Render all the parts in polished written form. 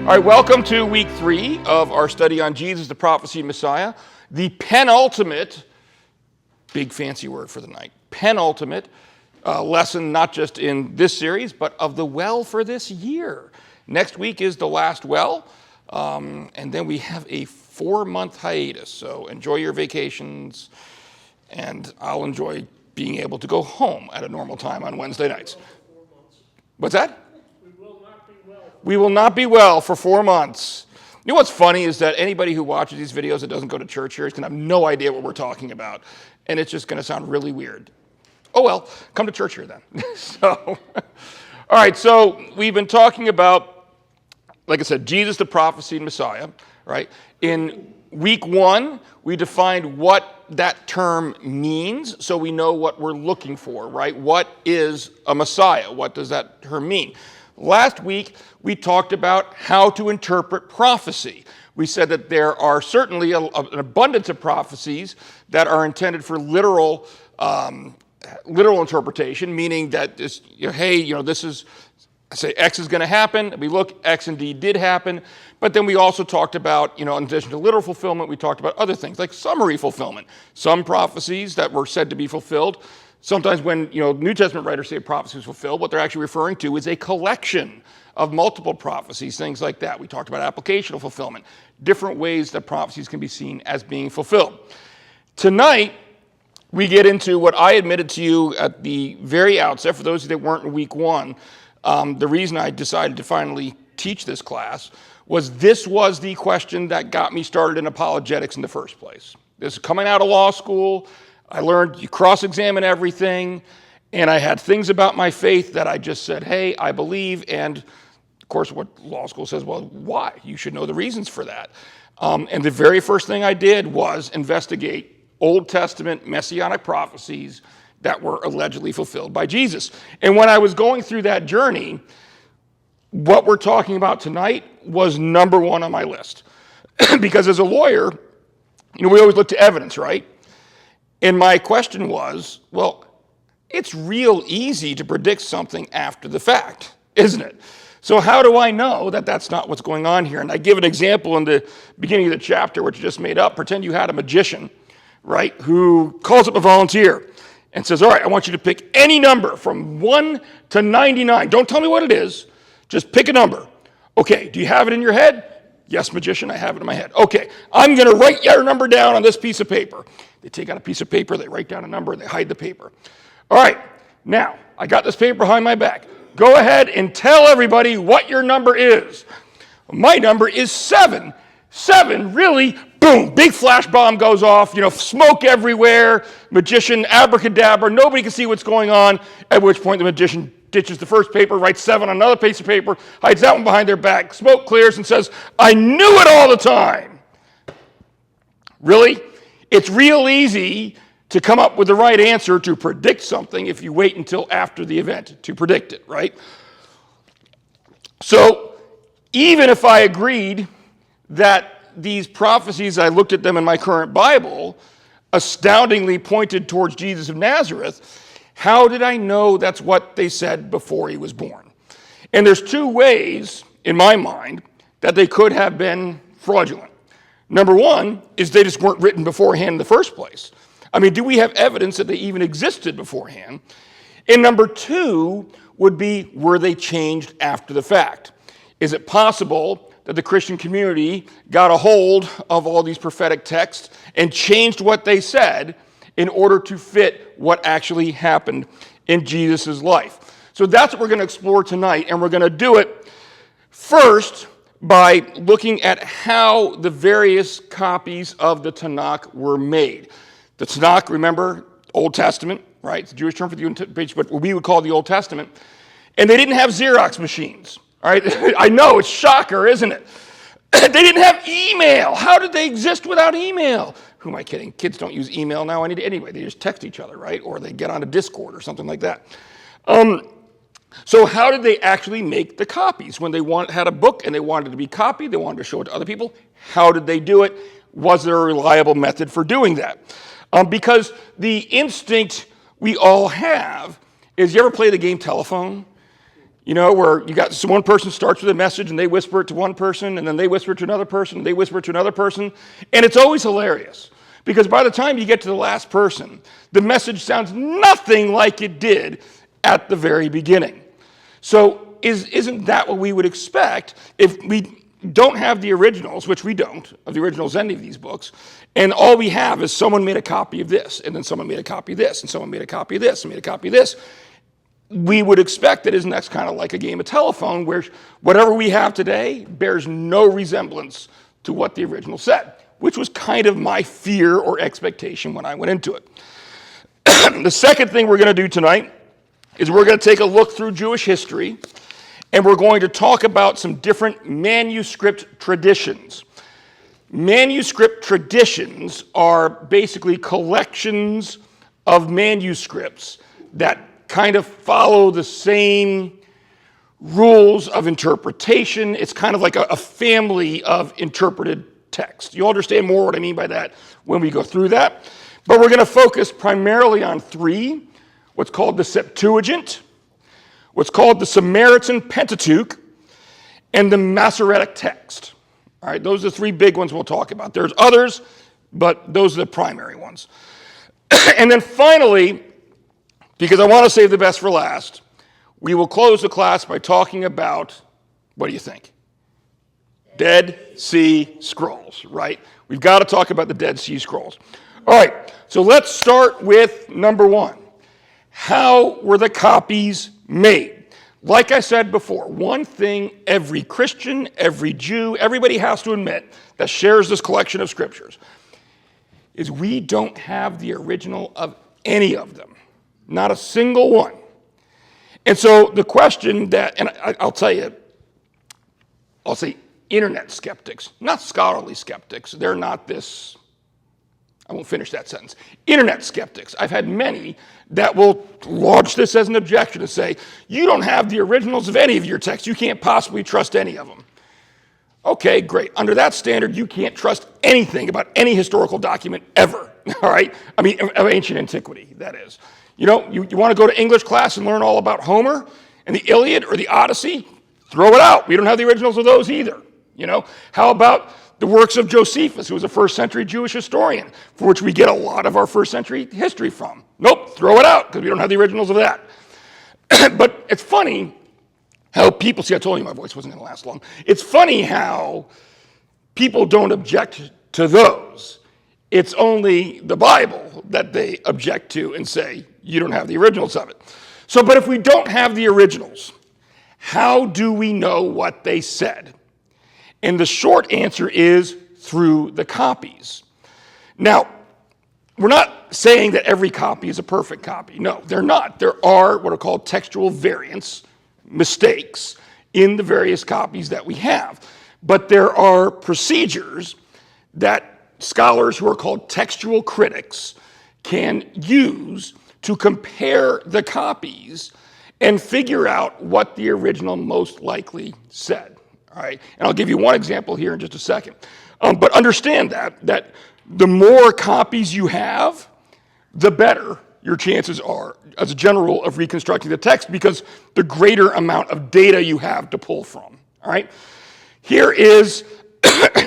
All right, welcome to week 3 of our study on Jesus, the prophecy Messiah, the penultimate, big fancy word for the night, penultimate lesson, not just in this series, but of the well for this year. Next week is the last well, and then we have a 4-month hiatus, so enjoy your vacations, and I'll enjoy being able to go home at a normal time on Wednesday nights. What's that? We will not be well for 4 months. You know what's funny is that anybody who watches these videos that doesn't go to church here is going to have no idea what we're talking about. And it's just going to sound really weird. Oh well, come to church here then. All right, so we've been talking about, like I said, Jesus, the prophecy Messiah, right? In week 1, we defined what that term means, so we know what we're looking for, right? What is a Messiah? What does that term mean? Last week, we talked about how to interpret prophecy. We said that there are certainly an abundance of prophecies that are intended for literal interpretation, meaning that this, this is, I say X is going to happen. We look, X indeed did happen. But then we also talked about, in addition to literal fulfillment, we talked about other things like summary fulfillment. Some prophecies that were said to be fulfilled. Sometimes when, New Testament writers say prophecy is fulfilled, what they're actually referring to is a collection of multiple prophecies, things like that. We talked about applicational fulfillment, different ways that prophecies can be seen as being fulfilled. Tonight, we get into what I admitted to you at the very outset, for those of you that weren't in week 1, the reason I decided to finally teach this class was the question that got me started in apologetics in the first place. This is coming out of law school. I learned you cross-examine everything, and I had things about my faith that I just said, hey, I believe, and of course what law school says, well, why? You should know the reasons for that. And the very first thing I did was investigate Old Testament messianic prophecies that were allegedly fulfilled by Jesus. And when I was going through that journey, what we're talking about tonight was number 1 on my list. Because as a lawyer, we always look to evidence, right? And my question was, well, it's real easy to predict something after the fact, isn't it? So how do I know that that's not what's going on here? And I give an example in the beginning of the chapter, which I just made up. Pretend you had a magician, right, who calls up a volunteer and says, all right, I want you to pick any number from 1 to 99. Don't tell me what it is. Just pick a number. Okay, do you have it in your head? Yes, magician, I have it in my head. Okay, I'm going to write your number down on this piece of paper. They take out a piece of paper, they write down a number, and they hide the paper. All right, now, I got this paper behind my back. Go ahead and tell everybody what your number is. My number is 7. 7, really? Boom, big flash bomb goes off, smoke everywhere, magician, abracadabra, nobody can see what's going on, at which point the magician ditches the first paper, writes 7 on another piece of paper, hides that one behind their back, smoke clears and says, I knew it all the time. Really? It's real easy to come up with the right answer to predict something if you wait until after the event to predict it, right? So even if I agreed that these prophecies, I looked at them in my current Bible, astoundingly pointed towards Jesus of Nazareth, how did I know that's what they said before he was born? And there's 2 ways, in my mind, that they could have been fraudulent. Number 1 is they just weren't written beforehand in the first place. I mean, do we have evidence that they even existed beforehand? And number 2 would be, were they changed after the fact? Is it possible that the Christian community got a hold of all these prophetic texts and changed what they said in order to fit what actually happened in Jesus' life? So that's what we're going to explore tonight, and we're going to do it first by looking at how the various copies of the Tanakh were made. The Tanakh, remember, Old Testament, right? It's a Jewish term for the page, but what we would call the Old Testament. And they didn't have Xerox machines, all right? I know, it's shocker, isn't it? They didn't have email. How did they exist without email? Who am I kidding? Kids don't use email now anyway. They just text each other, right? Or they get on a Discord or something like that. So how did they actually make the copies? When they had a book and they wanted it to be copied, they wanted to show it to other people, how did they do it? Was there a reliable method for doing that? Because the instinct we all have is, you ever play the game telephone? where you got one person starts with a message and they whisper it to one person, and then they whisper it to another person, and they whisper it to another person. And it's always hilarious, because by the time you get to the last person, the message sounds nothing like it did at the very beginning. So isn't that what we would expect if we don't have the originals, which we don't, of the originals of any of these books, and all we have is someone made a copy of this, and then someone made a copy of this, and someone made a copy of this, and made a copy of this? We would expect that isn't that kind of like a game of telephone, where whatever we have today bears no resemblance to what the original said, which was kind of my fear or expectation when I went into it. The second thing we're going to do tonight is we're going to take a look through Jewish history, and we're going to talk about some different manuscript traditions. Manuscript traditions are basically collections of manuscripts that kind of follow the same rules of interpretation. It's kind of like a family of interpreted text. You'll understand more what I mean by that when we go through that. But we're going to focus primarily on three: what's called the Septuagint, what's called the Samaritan Pentateuch, and the Masoretic text. All right, those are the three big ones we'll talk about. There's others, but those are the primary ones. And then finally, because I want to save the best for last, we will close the class by talking about, what do you think? Dead Sea Scrolls, right? We've got to talk about the Dead Sea Scrolls. All right, so let's start with number one. How were the copies made? Like I said before, one thing every Christian, every Jew, everybody has to admit that shares this collection of scriptures is we don't have the original of any of them. Not a single one. And so the question that, and I'll tell you, I'll say internet skeptics, not scholarly skeptics. They're not this, I won't finish that sentence. Internet skeptics. I've had many that will launch this as an objection and say, you don't have the originals of any of your texts. You can't possibly trust any of them. Okay, great. Under that standard, you can't trust anything about any historical document ever, all right? I mean, of ancient antiquity, that is. You want to go to English class and learn all about Homer and the Iliad or the Odyssey? Throw it out. We don't have the originals of those either. How about the works of Josephus, who was a first century Jewish historian, for which we get a lot of our first century history from? Nope, throw it out, because we don't have the originals of that. But it's funny how people, see, I told you my voice wasn't going to last long. It's funny how people don't object to those. It's only the Bible that they object to and say, you don't have the originals of it. So, but if we don't have the originals, how do we know what they said? And the short answer is through the copies. Now, we're not saying that every copy is a perfect copy. No, they're not. There are what are called textual variants, mistakes, in the various copies that we have. But there are procedures that scholars who are called textual critics can use to compare the copies and figure out what the original most likely said. All right, and I'll give you one example here in just a second. But understand that the more copies you have, the better your chances are, as a general rule, of reconstructing the text, because the greater amount of data you have to pull from. All right, here is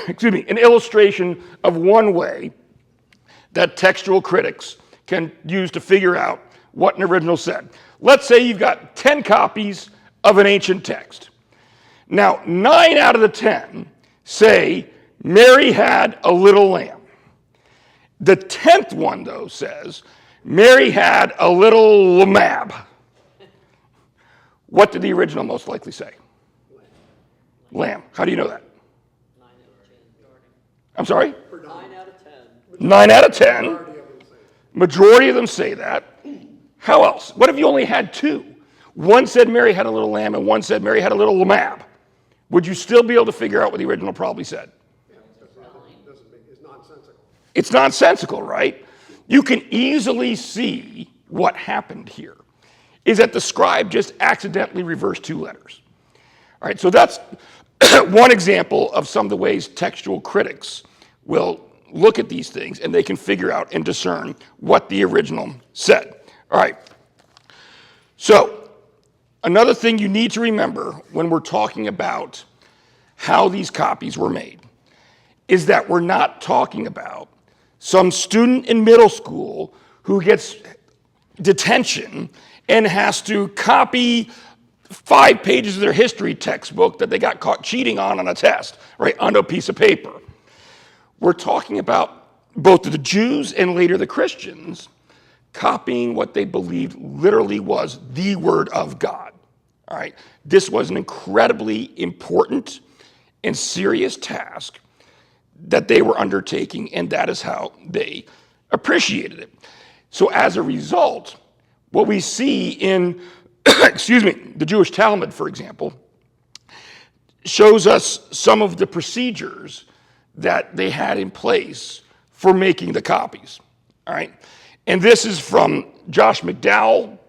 excuse me, an illustration of one way that textual critics can use to figure out what an original said. Let's say you've got 10 copies of an ancient text. Now, 9 out of the 10 say Mary had a little lamb. The 10th one, though, says Mary had a little lamb. What did the original most likely say? Lamb. How do you know that? 9 out of 10. I'm sorry? 9 out of 10. 9 out of 10. Majority of them say that. How else? What if you only had 2? One said Mary had a little lamb and one said Mary had a little lamb. Would you still be able to figure out what the original probably said? It's nonsensical. It's nonsensical, right? You can easily see what happened here is that the scribe just accidentally reversed 2 letters. All right, so that's one example of some of the ways textual critics will look at these things and they can figure out and discern what the original said. All right, so another thing you need to remember when we're talking about how these copies were made is that we're not talking about some student in middle school who gets detention and has to copy 5 pages of their history textbook that they got caught cheating on a test, right, onto a piece of paper. We're talking about both the Jews and later the Christians copying what they believed literally was the Word of God. All right, this was an incredibly important and serious task that they were undertaking, and that is how they appreciated it. So as a result, what we see in, the Jewish Talmud, for example, shows us some of the procedures that they had in place for making the copies, all right? And this is from Josh McDowell.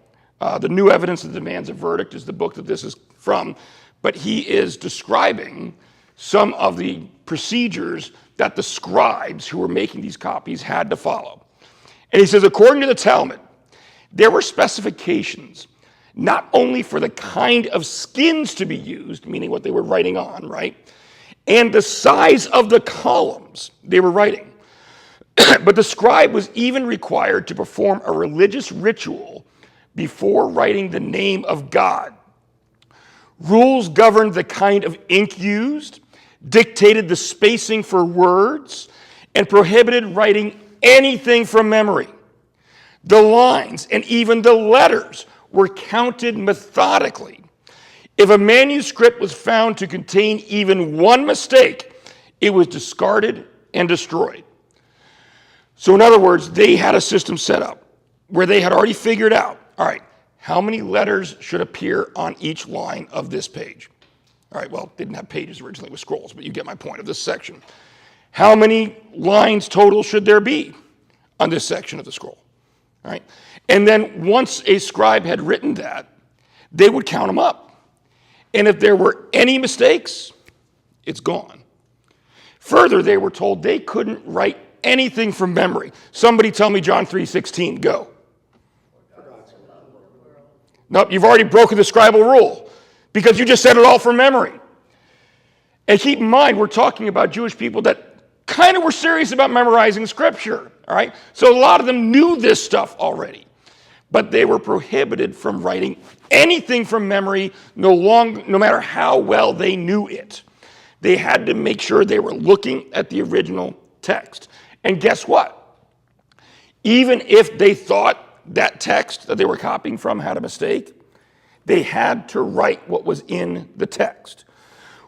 The New Evidence That Demands a Verdict is the book that this is from, but he is describing some of the procedures that the scribes who were making these copies had to follow. And he says, according to the Talmud, there were specifications not only for the kind of skins to be used, meaning what they were writing on, right, and the size of the columns they were writing, but the scribe was even required to perform a religious ritual before writing the name of God. Rules governed the kind of ink used, dictated the spacing for words, and prohibited writing anything from memory. The lines and even the letters were counted methodically. If a manuscript was found to contain even one mistake, it was discarded and destroyed. So in other words, they had a system set up where they had already figured out, all right, how many letters should appear on each line of this page? All right, well, they didn't have pages originally with scrolls, but you get my point of this section. How many lines total should there be on this section of the scroll? All right, and then once a scribe had written that, they would count them up. And if there were any mistakes, it's gone. Further, they were told they couldn't write anything from memory. Somebody tell me John 3:16, go. Nope, you've already broken the scribal rule because you just said it all from memory. And keep in mind, we're talking about Jewish people that kind of were serious about memorizing scripture, all right? So a lot of them knew this stuff already, but they were prohibited from writing anything from memory, no matter how well they knew it. They had to make sure they were looking at the original text. And guess what? Even if they thought that text that they were copying from had a mistake, they had to write what was in the text,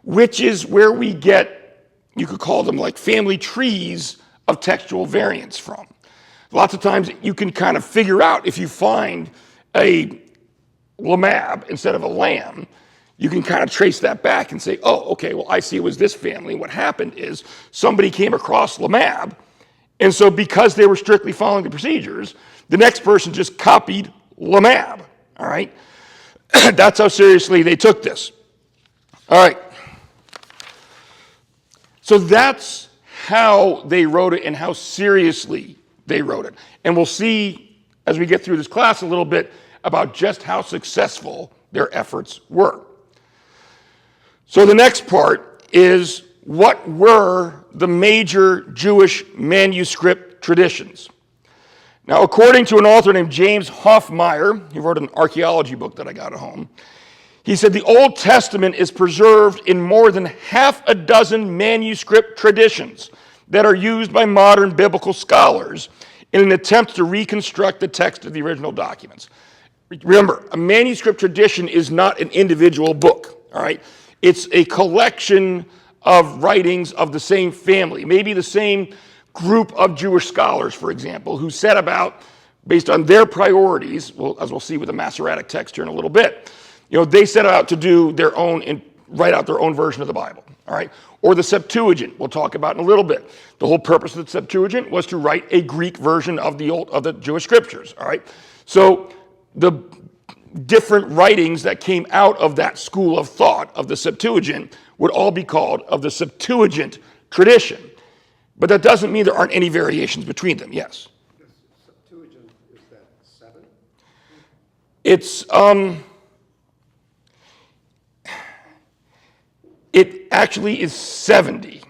which is where we get, you could call them like family trees of textual variants from. Lots of times you can kind of figure out if you find a lamab instead of a lamb, you can kind of trace that back and say, oh, okay, well, I see it was this family. What happened is somebody came across lamab, and so because they were strictly following the procedures, the next person just copied lamab, all right? That's how seriously they took this. All right. So that's how they wrote it and how seriously they wrote it. And we'll see as we get through this class a little bit about just how successful their efforts were. So the next part is, what were the major Jewish manuscript traditions? Now, according to an author named James Hoffmeyer, he wrote an archaeology book that I got at home, he said the Old Testament is preserved in more than half a dozen manuscript traditions that are used by modern biblical scholars in an attempt to reconstruct the text of the original documents. Remember, a manuscript tradition is not an individual book, all right? It's a collection of writings of the same family, maybe the same group of Jewish scholars, for example, who set about, based on their priorities, well, as we'll see with the Masoretic text here in a little bit, they set out to do their own and write out their own version of the Bible, all right? Or the Septuagint, we'll talk about in a little bit. The whole purpose of the Septuagint was to write a Greek version of the Jewish scriptures, all right? So the different writings that came out of that school of thought of the Septuagint would all be called of the Septuagint tradition. But that doesn't mean there aren't any variations between them, yes? The Septuagint, is that 7? It's, It actually is 70.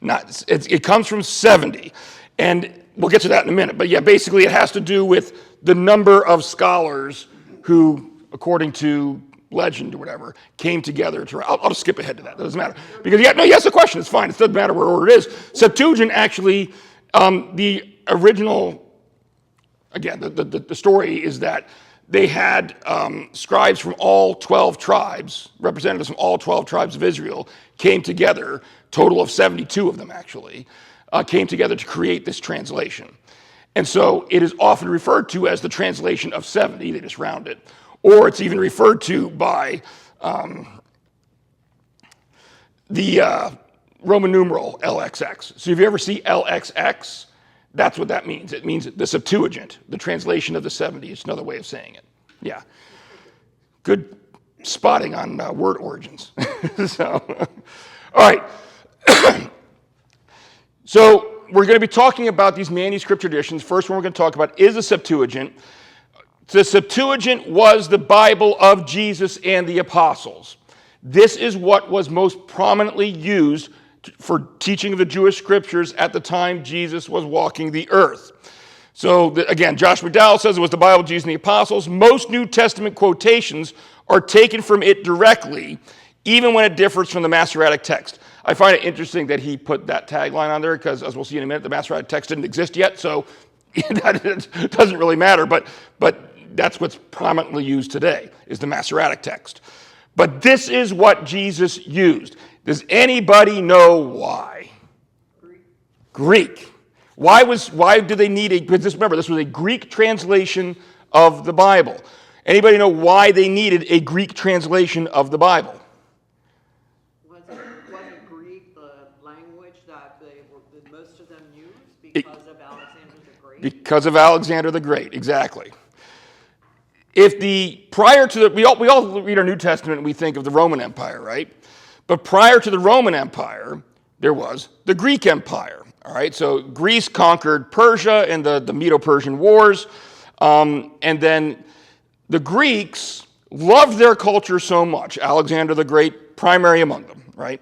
It comes from 70. And we'll get to that in a minute. But yeah, basically it has to do with the number of scholars who, according to legend or whatever, came together to. I'll just skip ahead to that. That doesn't matter. Because yes, a question. It's fine. It doesn't matter what order it is. Septuagint actually, the original, again, the story is that they had scribes from all 12 tribes, representatives from all 12 tribes of Israel, came together, total of 72 of them actually, came together to create this translation. And so it is often referred to as the translation of 70, they just round it. Or it's even referred to by the Roman numeral LXX. So if you ever see LXX, that's what that means. It means the Septuagint, the translation of the 70. It's another way of saying it. Yeah. Good spotting on word origins. So, all right. So we're going to be talking about these manuscript traditions. First one we're going to talk about is the Septuagint. The Septuagint was the Bible of Jesus and the apostles. This is what was most prominently used for teaching of the Jewish scriptures at the time Jesus was walking the earth. So again, Josh McDowell says it was the Bible of Jesus and the apostles. Most New Testament quotations are taken from it directly, even when it differs from the Masoretic text. I find it interesting that he put that tagline on there because, as we'll see in a minute, the Masoretic text didn't exist yet, so that doesn't really matter. But that's what's prominently used today, is the Masoretic text. But this is what Jesus used. Does anybody know why? Greek. Why did they need because remember, this was a Greek translation of the Bible. Anybody know why they needed a Greek translation of the Bible? Wasn't Greek the language that most of them used because of Alexander the Great? Because of Alexander the Great, exactly. We all read our New Testament and we think of the Roman Empire, right? But prior to the Roman Empire, there was the Greek Empire. All right, so Greece conquered Persia in the Medo-Persian Wars, and then the Greeks loved their culture so much, Alexander the Great, primary among them, right?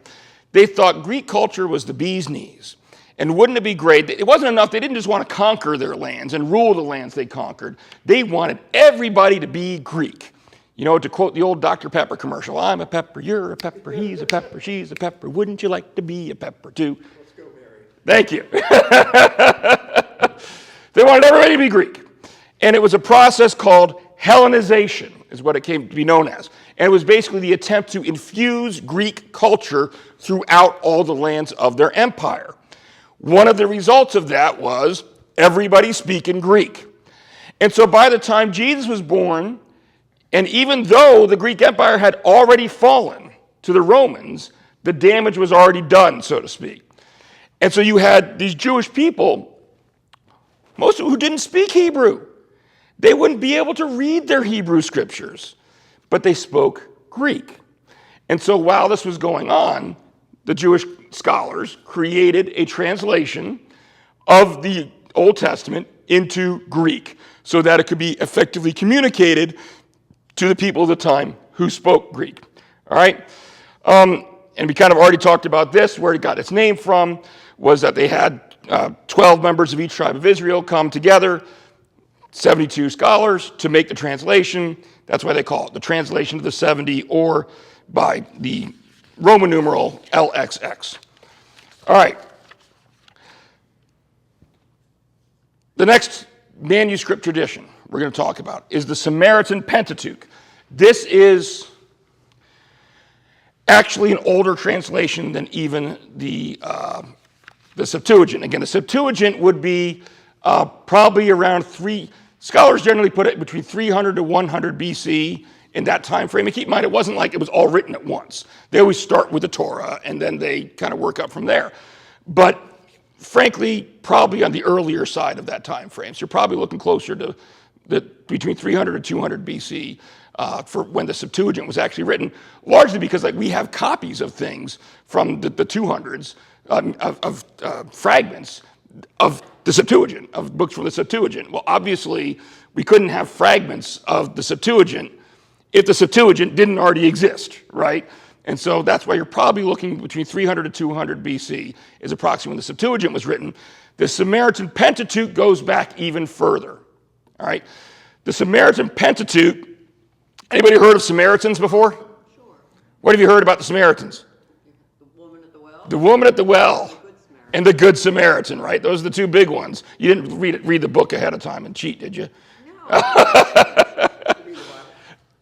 They thought Greek culture was the bee's knees. And wouldn't it be great? It wasn't enough. They didn't just want to conquer their lands and rule the lands they conquered. They wanted everybody to be Greek. You know, to quote the old Dr. Pepper commercial, I'm a pepper, you're a pepper, he's a pepper, she's a pepper. Wouldn't you like to be a pepper too? Let's go, Mary. Thank you. They wanted everybody to be Greek. And it was a process called Hellenization, is what it came to be known as. And it was basically the attempt to infuse Greek culture throughout all the lands of their empire. One of the results of that was everybody speaking Greek. And so by the time Jesus was born, and even though the Greek Empire had already fallen to the Romans, the damage was already done, so to speak. And so you had these Jewish people, most of them who didn't speak Hebrew. They wouldn't be able to read their Hebrew scriptures, but they spoke Greek. And so while this was going on, the Jewish scholars created a translation of the Old Testament into Greek so that it could be effectively communicated to the people of the time who spoke Greek. All right? And we kind of already talked about this. Where it got its name from was that they had 12 members of each tribe of Israel come together, 72 scholars, to make the translation. That's why they call it the translation of the 70, or by the Roman numeral LXX. All right. The next manuscript tradition we're going to talk about is the Samaritan Pentateuch. This is actually an older translation than even the Septuagint. Again, the Septuagint would be probably around scholars generally put it between 300 to 100 BC in that time frame. And keep in mind, it wasn't like it was all written at once. They always start with the Torah, and then they kind of work up from there. But frankly, probably on the earlier side of that time frame. So you're probably looking closer to between 300 and 200 BC for when the Septuagint was actually written, largely because we have copies of things from the 200s, of fragments of the Septuagint, of books from the Septuagint. Well, obviously, we couldn't have fragments of the Septuagint if the Septuagint didn't already exist, right? And so that's why you're probably looking between 300 to 200 BC is approximately when the Septuagint was written. The Samaritan Pentateuch goes back even further. All right? The Samaritan Pentateuch, anybody heard of Samaritans before? Sure. What have you heard about the Samaritans? The woman at the well. The woman at the well The Good Samaritan. and the Good Samaritan, right? Those are the two big ones. You didn't read the book ahead of time and cheat, did you? No.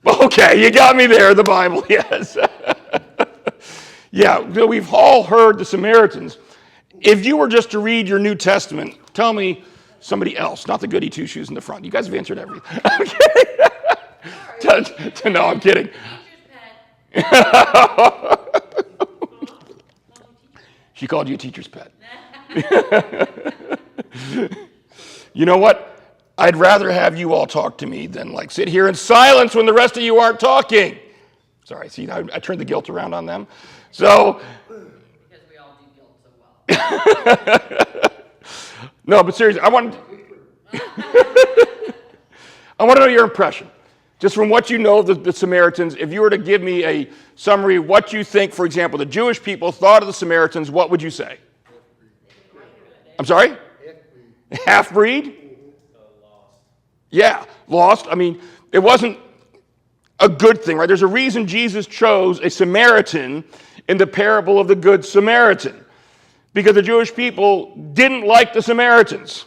Okay, you got me there, the Bible, yes. Yeah, we've all heard the Samaritans. If you were just to read your New Testament, tell me somebody else, not the goody two-shoes in the front. You guys have answered everything. Okay. No, I'm kidding. She called you a teacher's pet. You know what? I'd rather have you all talk to me than like sit here in silence when the rest of you aren't talking. Sorry, see, I turned the guilt around on them. So, Because we all do guilt so well. no, but seriously, I want to know your impression. Just from what you know of the Samaritans, if you were to give me a summary of what you think, for example, the Jewish people thought of the Samaritans, what would you say? I'm sorry? Half-breed? Yeah, lost. I mean, it wasn't a good thing, right? There's a reason Jesus chose a Samaritan in the parable of the Good Samaritan, because the Jewish people didn't like the Samaritans,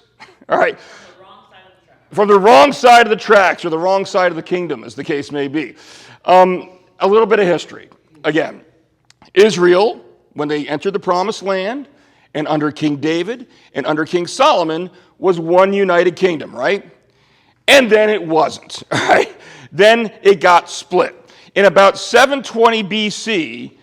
all right? From the wrong side of the tracks or the wrong side of the kingdom, as the case may be. A little bit of history. Again, Israel, when they entered the promised land, and under King David and under King Solomon, was one united kingdom, right? And then it wasn't, right? Then it got split. In about 720 BC,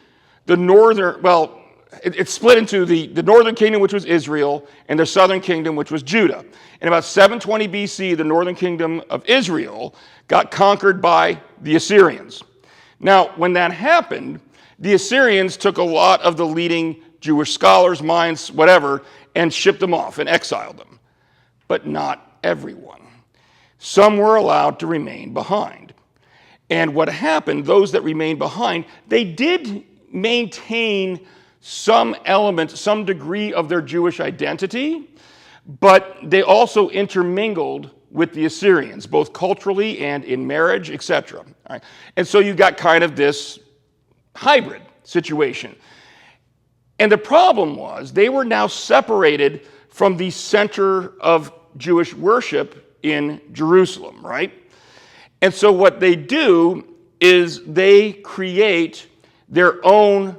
it split into the northern kingdom, which was Israel, and the southern kingdom, which was Judah. In about 720 BC, the northern kingdom of Israel got conquered by the Assyrians. Now, when that happened, the Assyrians took a lot of the leading Jewish scholars, minds, whatever, and shipped them off and exiled them. But not everyone. Some were allowed to remain behind. And what happened, those that remained behind, they did maintain some element, some degree of their Jewish identity, but they also intermingled with the Assyrians, both culturally and in marriage, etc. All right. And so you got kind of this hybrid situation. And the problem was they were now separated from the center of Jewish worship in Jerusalem, right? And so what they do is they create their own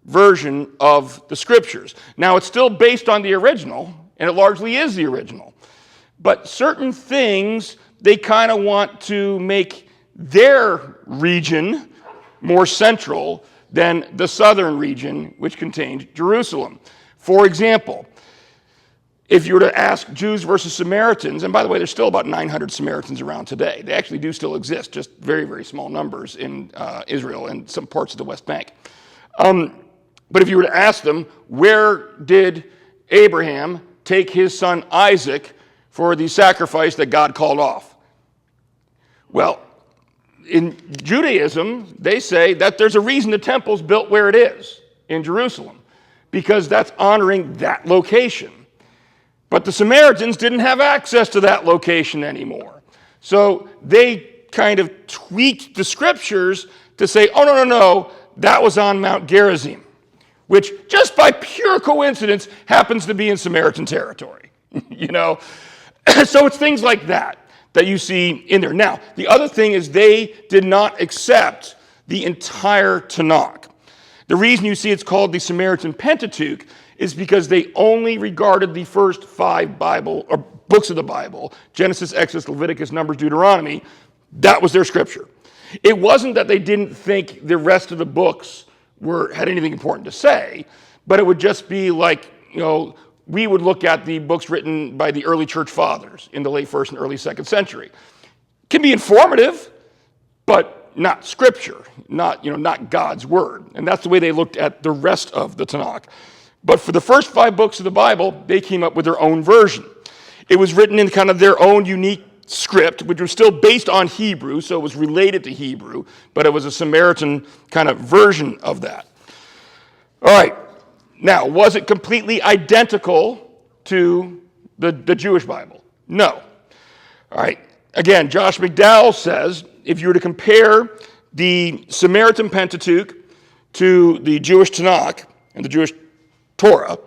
version of the scriptures. Now, it's still based on the original, and it largely is the original. But certain things, they kind of want to make their region more central than the southern region, which contained Jerusalem. For example, if you were to ask Jews versus Samaritans, and by the way, there's still about 900 Samaritans around today. They actually do still exist, just very, very small numbers in Israel and some parts of the West Bank. But if you were to ask them, where did Abraham take his son Isaac for the sacrifice that God called off? Well, in Judaism, they say that there's a reason the temple's built where it is in Jerusalem, because that's honoring that location. But the Samaritans didn't have access to that location anymore. So they kind of tweaked the scriptures to say, oh, no, that was on Mount Gerizim, which just by pure coincidence happens to be in Samaritan territory, you know? So it's things like that you see in there. Now, the other thing is they did not accept the entire Tanakh. The reason you see it's called the Samaritan Pentateuch is because they only regarded the first 5 Bible or books of the Bible, Genesis, Exodus, Leviticus, Numbers, Deuteronomy. That was their scripture. It wasn't that they didn't think the rest of the books had anything important to say, but it would just be like, we would look at the books written by the early church fathers in the late 1st and early 2nd century. It can be informative, but not scripture, not God's word. And that's the way they looked at the rest of the Tanakh. But for the first 5 books of the Bible, they came up with their own version. It was written in kind of their own unique script, which was still based on Hebrew, so it was related to Hebrew, but it was a Samaritan kind of version of that. All right. Now, was it completely identical to the Jewish Bible? No. All right. Again, Josh McDowell says if you were to compare the Samaritan Pentateuch to the Jewish Tanakh and the Jewish Torah,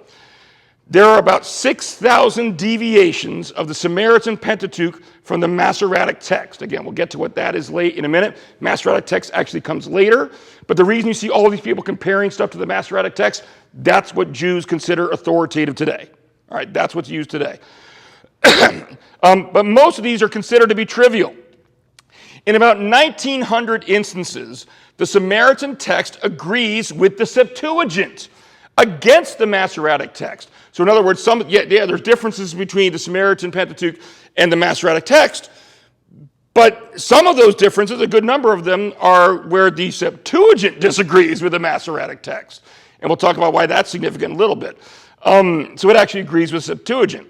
there are about 6,000 deviations of the Samaritan Pentateuch from the Masoretic text. Again, we'll get to what that is late in a minute. Masoretic text actually comes later, but the reason you see all these people comparing stuff to the Masoretic text, that's what Jews consider authoritative today. All right, that's what's used today. But most of these are considered to be trivial. In about 1,900 instances, the Samaritan text agrees with the Septuagint against the Masoretic text. So in other words, there's differences between the Samaritan Pentateuch and the Masoretic text, but some of those differences, a good number of them, are where the Septuagint disagrees with the Masoretic text. And we'll talk about why that's significant in a little bit. So it actually agrees with Septuagint.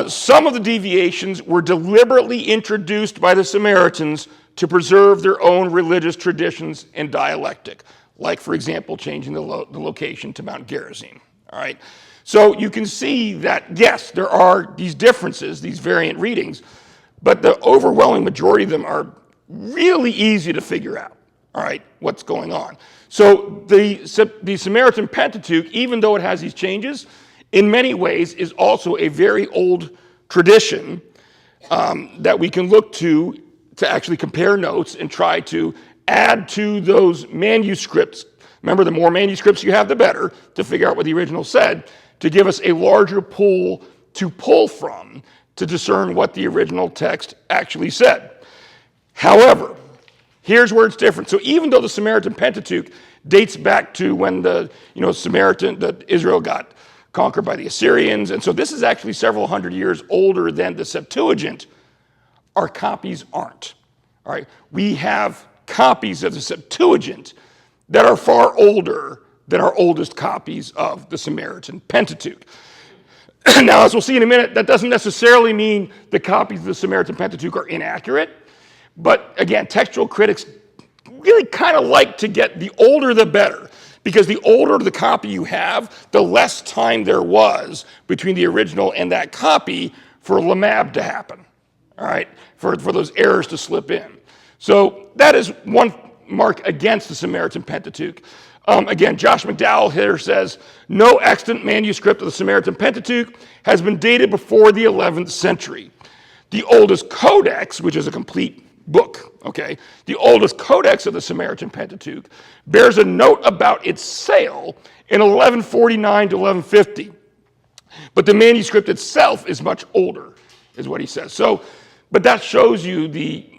Some of the deviations were deliberately introduced by the Samaritans to preserve their own religious traditions and dialectic, like, for example, changing the location to Mount Gerizim. All right? So you can see that, yes, there are these differences, these variant readings, but the overwhelming majority of them are really easy to figure out, all right, what's going on. So the Samaritan Pentateuch, even though it has these changes, in many ways is also a very old tradition that we can look to actually compare notes and try to add to those manuscripts. Remember, the more manuscripts you have, the better, to figure out what the original said, to give us a larger pool to pull from to discern what the original text actually said. However, here's where it's different. So even though the Samaritan Pentateuch dates back to when Israel got conquered by the Assyrians, and so this is actually several hundred years older than the Septuagint, our copies aren't. All right, we have copies of the Septuagint that are far older than our oldest copies of the Samaritan Pentateuch. Now, as we'll see in a minute, that doesn't necessarily mean the copies of the Samaritan Pentateuch are inaccurate, but again, textual critics really kind of like to get the older the better, because the older the copy you have, the less time there was between the original and that copy for lamab to happen, all right, for those errors to slip in. So that is one mark against the Samaritan Pentateuch. Again, Josh McDowell here says, no extant manuscript of the Samaritan Pentateuch has been dated before the 11th century. The oldest codex, which is a complete book, okay, the oldest codex of the Samaritan Pentateuch bears a note about its sale in 1149 to 1150. But the manuscript itself is much older, is what he says. So, but that shows you the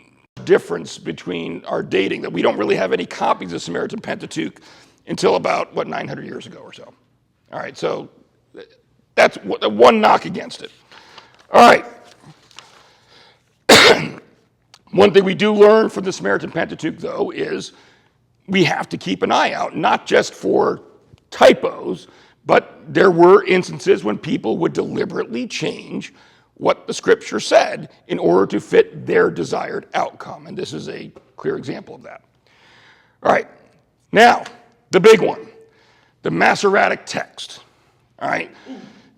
difference between our dating, that we don't really have any copies of Samaritan Pentateuch until about, 900 years ago or so. All right, so that's one knock against it. All right. One thing we do learn from the Samaritan Pentateuch, though, is we have to keep an eye out, not just for typos, but there were instances when people would deliberately change what the scripture said in order to fit their desired outcome. And this is a clear example of that. All right, now, the big one, the Masoretic text. All right,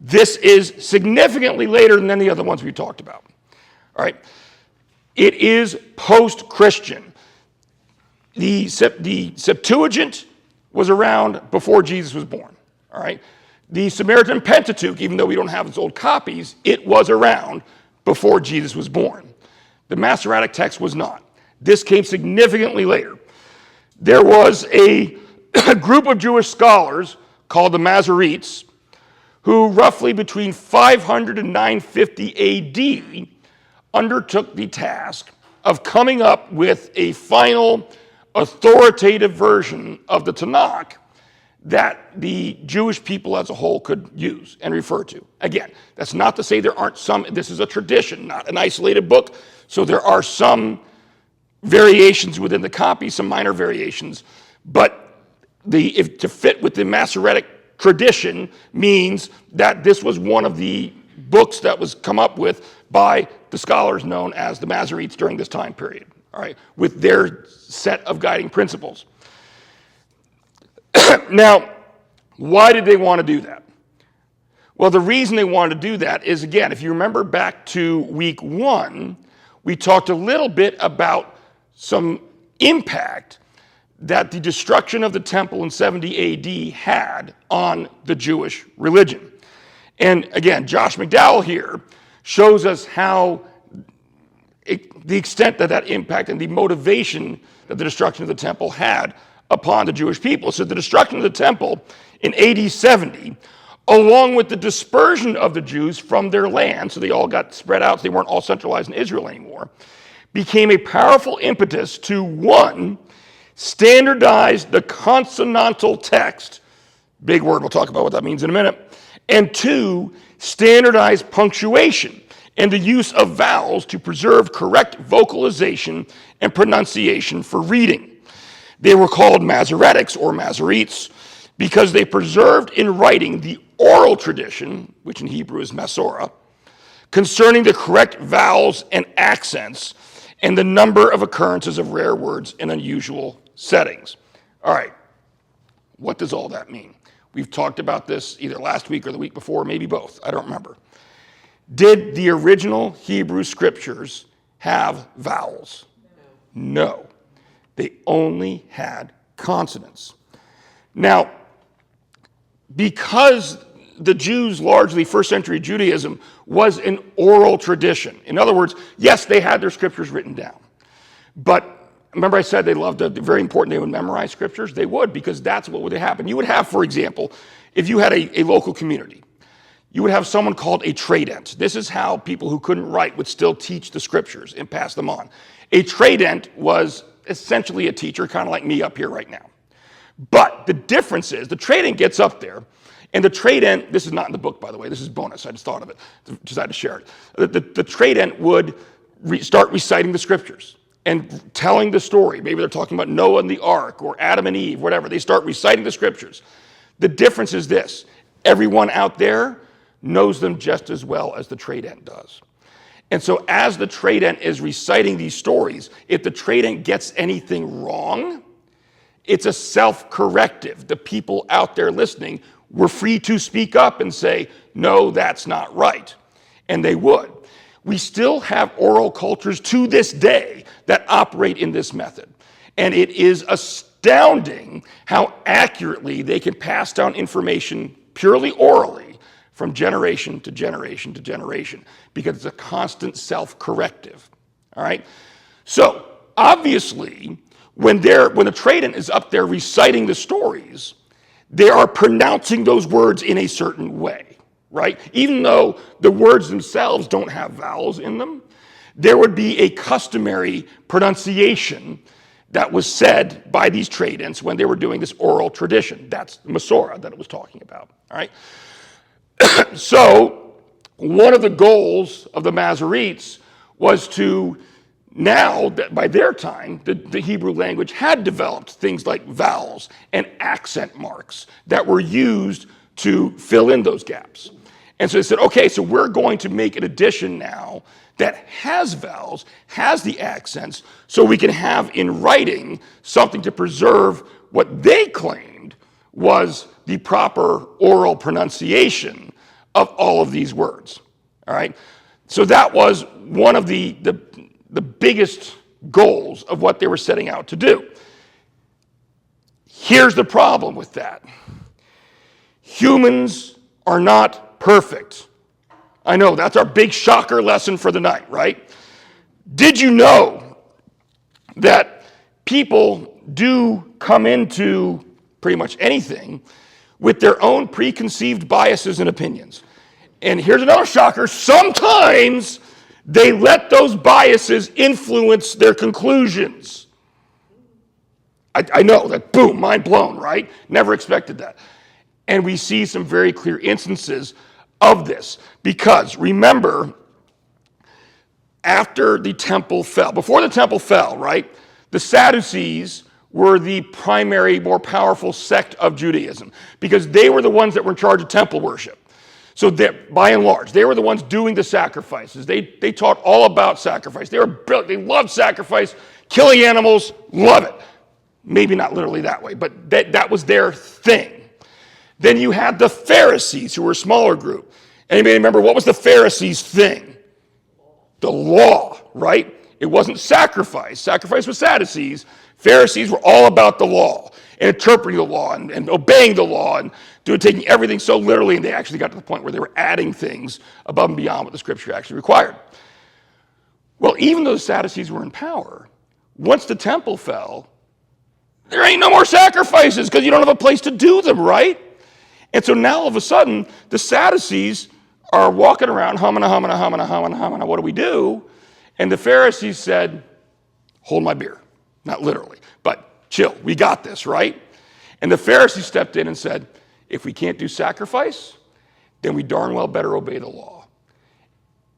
this is significantly later than any other ones we talked about. All right, it is post-Christian. The Septuagint was around before Jesus was born. All right, the Samaritan Pentateuch, even though we don't have its old copies, it was around before Jesus was born. The Masoretic text was not. This came significantly later. There was a group of Jewish scholars called the Masoretes who roughly between 500 and 950 AD undertook the task of coming up with a final authoritative version of the Tanakh that the Jewish people as a whole could use and refer to. Again, that's not to say there aren't some, this is a tradition, not an isolated book, so there are some variations within the copy, some minor variations, but to fit with the Masoretic tradition means that this was one of the books that was come up with by the scholars known as the Masoretes during this time period, all right, with their set of guiding principles. Now, why did they want to do that? Well, the reason they wanted to do that is, again, if you remember back to week 1, we talked a little bit about some impact that the destruction of the temple in 70 AD had on the Jewish religion. And again, Josh McDowell here shows us how the extent that that impact and the motivation that the destruction of the temple had upon the Jewish people. So the destruction of the temple in AD 70, along with the dispersion of the Jews from their land, so they all got spread out, so they weren't all centralized in Israel anymore, became a powerful impetus to, one, standardize the consonantal text, big word, we'll talk about what that means in a minute, and two, standardize punctuation and the use of vowels to preserve correct vocalization and pronunciation for reading. They were called Masoretics or Masoretes because they preserved in writing the oral tradition, which in Hebrew is Masorah, concerning the correct vowels and accents and the number of occurrences of rare words in unusual settings. All right, what does all that mean? We've talked about this either last week or the week before, maybe both, I don't remember. Did the original Hebrew scriptures have vowels? No. They only had consonants. Now, because the Jews, largely first century Judaism, was an oral tradition. In other words, yes, they had their scriptures written down. But remember I said they loved it, very important, they would memorize scriptures? They would, because that's what would happen. You would have, for example, if you had a local community, you would have someone called a tradent. This is how people who couldn't write would still teach the scriptures and pass them on. A tradent was essentially a teacher, kind of like me up here right now. But the difference is the tradent gets up there, and the tradent, this is not in the book, by the way, this is bonus, I just thought of it, just had to share it. The tradent would start reciting the scriptures and telling the story. Maybe they're talking about Noah and the ark, or Adam and Eve, whatever. They start reciting the scriptures. The difference is this: everyone out there knows them just as well as the tradent does. And so as the tradent is reciting these stories, if the tradent gets anything wrong, it's a self-corrective. The people out there listening were free to speak up and say, no, that's not right. And they would. We still have oral cultures to this day that operate in this method. And it is astounding how accurately they can pass down information purely orally from generation to generation to generation, because it's a constant self-corrective, all right? So, obviously, when the tradent is up there reciting the stories, they are pronouncing those words in a certain way, right? Even though the words themselves don't have vowels in them, there would be a customary pronunciation that was said by these tradents when they were doing this oral tradition. That's the Masorah that it was talking about, all right? So, one of the goals of the Masoretes was to, now that by their time, the Hebrew language had developed things like vowels and accent marks that were used to fill in those gaps. And so they said, okay, so we're going to make an addition now that has vowels, has the accents, so we can have in writing something to preserve what they claimed was the proper oral pronunciation of all of these words, all right? So that was one of the biggest goals of what they were setting out to do. Here's the problem with that. Humans are not perfect. I know, that's our big shocker lesson for the night, right? Did you know that people do come into pretty much anything with their own preconceived biases and opinions? And here's another shocker: sometimes they let those biases influence their conclusions. I know that, boom, mind blown, right? Never expected that. And we see some very clear instances of this, because remember, after the temple fell, before the temple fell, right, the Sadducees were the primary, more powerful sect of Judaism, because they were the ones that were in charge of temple worship. So by and large, they were the ones doing the sacrifices. They taught all about sacrifice. They were brilliant. They loved sacrifice, killing animals, love it. Maybe not literally that way, but that was their thing. Then you had the Pharisees, who were a smaller group. Anybody remember what was the Pharisees' thing? The law, right? It wasn't sacrifice. Sacrifice was Sadducees. Pharisees were all about the law and interpreting the law and obeying the law and taking everything so literally, and they actually got to the point where they were adding things above and beyond what the scripture actually required. Well, even though the Sadducees were in power, once the temple fell, there ain't no more sacrifices because you don't have a place to do them, right? And so now all of a sudden, the Sadducees are walking around humming, what do we do? And the Pharisees said, hold my beer. Not literally, but chill, we got this, right? And the Pharisees stepped in and said, if we can't do sacrifice, then we darn well better obey the law.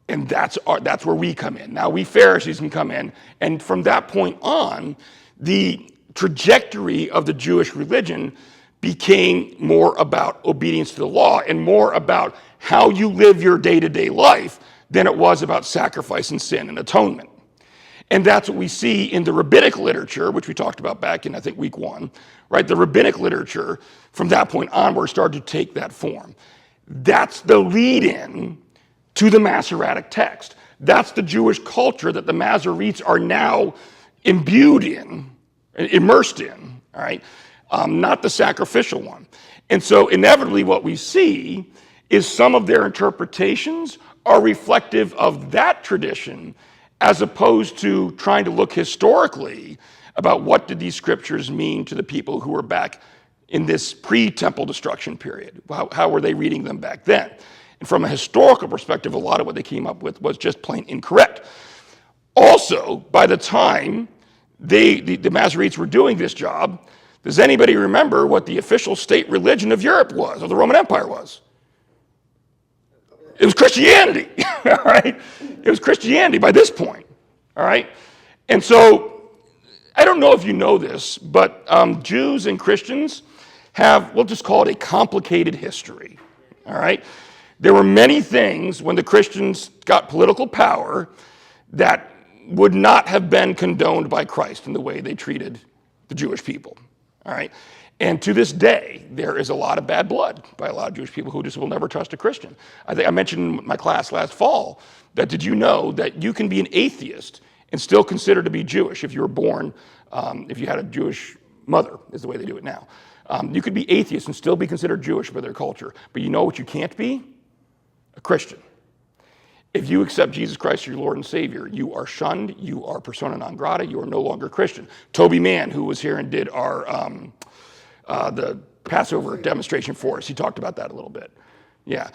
And that's where we come in. Now we Pharisees can come in, and from that point on, the trajectory of the Jewish religion became more about obedience to the law and more about how you live your day-to-day life than it was about sacrifice and sin and atonement. And that's what we see in the rabbinic literature, which we talked about back in, I think, week 1, right? The rabbinic literature, from that point onward, started to take that form. That's the lead-in to the Masoretic text. That's the Jewish culture that the Masoretes are now imbued in, immersed in, all right? Not the sacrificial one. And so inevitably what we see is some of their interpretations are reflective of that tradition as opposed to trying to look historically about what did these scriptures mean to the people who were back in this pre-temple destruction period. How were they reading them back then? And from a historical perspective, a lot of what they came up with was just plain incorrect. Also, by the time the Masoretes were doing this job, does anybody remember what the official state religion of Europe was, or the Roman Empire was? It was Christianity, all right? It was Christianity by this point, all right? And so, I don't know if you know this, but Jews and Christians have, we'll just call it a complicated history, all right? There were many things when the Christians got political power that would not have been condoned by Christ in the way they treated the Jewish people, all right? And to this day, there is a lot of bad blood by a lot of Jewish people who just will never trust a Christian. I think I mentioned in my class last fall that did you know that you can be an atheist and still consider to be Jewish if you were born, if you had a Jewish mother, is the way they do it now. You could be atheist and still be considered Jewish by their culture. But you know what you can't be? A Christian. If you accept Jesus Christ as your Lord and Savior, you are shunned, you are persona non grata, you are no longer Christian. Toby Mann, who was here and did our the Passover demonstration for us, he talked about that a little bit. Yeah.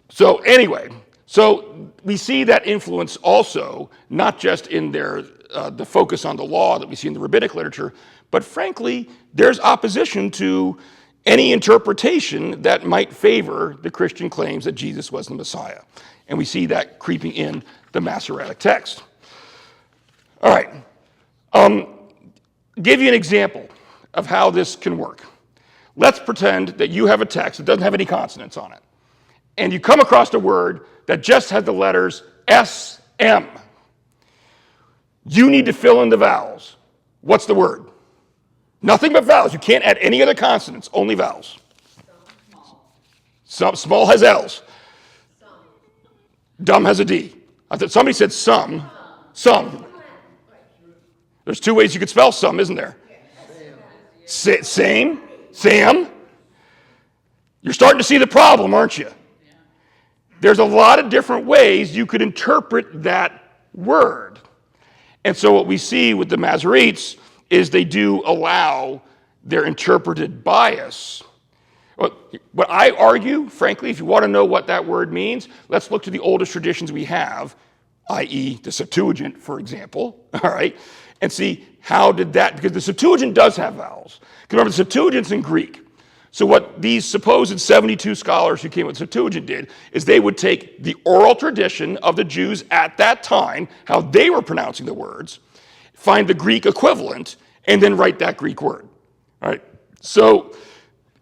So anyway, so we see that influence also, not just in their the focus on the law that we see in the rabbinic literature, but frankly, there's opposition to any interpretation that might favor the Christian claims that Jesus was the Messiah. And we see that creeping in the Masoretic text. All right. Give you an example of how this can work. Let's pretend that you have a text that doesn't have any consonants on it. And you come across a word that just has the letters S-M. You need to fill in the vowels. What's the word? Nothing but vowels. You can't add any other consonants, only vowels. Small has L's. Dumb has a D. I thought somebody said some. Some. There's 2 ways you could spell some, isn't there? Same. Sam. You're starting to see the problem, aren't you? There's a lot of different ways you could interpret that word. And so what we see with the Masoretes is they do allow their interpreted bias. What I argue, frankly, if you want to know what that word means, let's look to the oldest traditions we have, i.e. the Septuagint, for example, all right, and see how did that, because the Septuagint does have vowels. Because remember, the Septuagint's in Greek. So what these supposed 72 scholars who came with Septuagint did is they would take the oral tradition of the Jews at that time, how they were pronouncing the words, find the Greek equivalent, and then write that Greek word. All right. So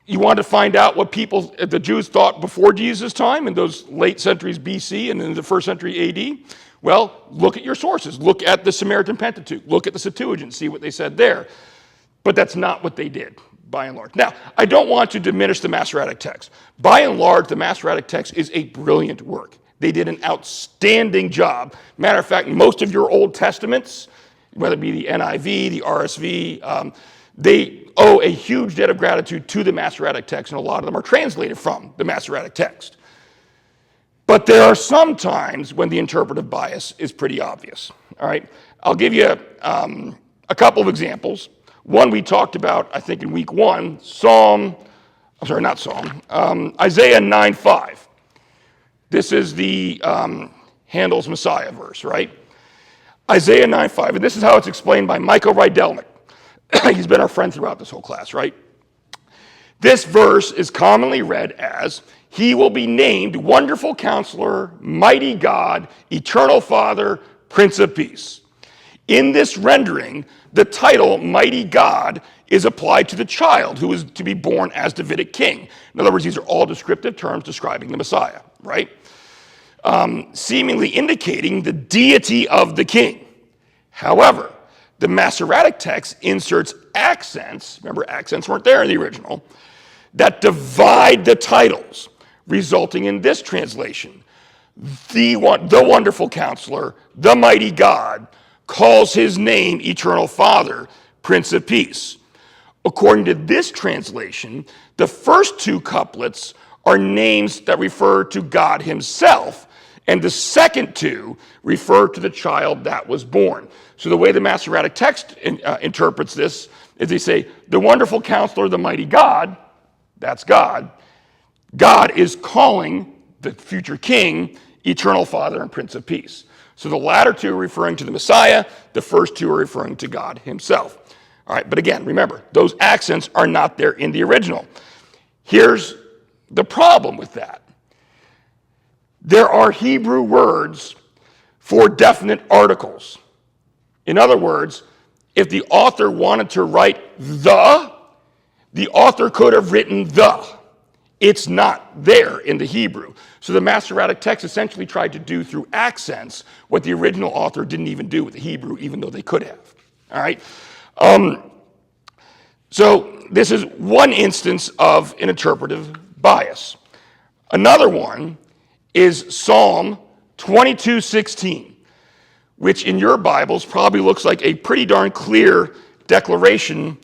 You want to find out what the Jews thought before Jesus' time, in those late centuries BC and in the first century AD? Well, look at your sources. Look at the Samaritan Pentateuch. Look at the Septuagint. See what they said there. But that's not what they did, by and large. Now, I don't want to diminish the Masoretic text. By and large, the Masoretic text is a brilliant work. They did an outstanding job. Matter of fact, most of your Old Testaments, whether it be the NIV, the RSV, they owe a huge debt of gratitude to the Masoretic text, and a lot of them are translated from the Masoretic text. But there are some times when the interpretive bias is pretty obvious. All right, I'll give you a couple of examples. One we talked about, I think, in week 1, Isaiah 9:5. This is the Handel's Messiah verse, right? Isaiah 9:5, and this is how it's explained by Michael Rydelnik. He's been our friend throughout this whole class, right? This verse is commonly read as, "He will be named Wonderful Counselor, Mighty God, Eternal Father, Prince of Peace." In this rendering, the title Mighty God is applied to the child who is to be born as Davidic king. In other words, these are all descriptive terms describing the Messiah, right? Seemingly indicating the deity of the king. However, the Masoretic text inserts accents, remember accents weren't there in the original, that divide the titles, resulting in this translation. The Wonderful Counselor, the Mighty God, calls his name Eternal Father, Prince of Peace. According to this translation, the first 2 couplets are names that refer to God himself, and the second 2 refer to the child that was born. So the way the Masoretic text interprets this is they say, the Wonderful Counselor, the Mighty God, that's God. God is calling the future king Eternal Father and Prince of Peace. So the latter 2 are referring to the Messiah, the first 2 are referring to God himself. All right, but again, remember, those accents are not there in the original. Here's the problem with that. There are Hebrew words for definite articles. In other words, if the author wanted to write the author could have written the. It's not there in the Hebrew. So the Masoretic text essentially tried to do through accents what the original author didn't even do with the Hebrew, even though they could have. All right? So this is one instance of an interpretive bias. Another one is Psalm 22:16, which in your Bibles probably looks like a pretty darn clear declaration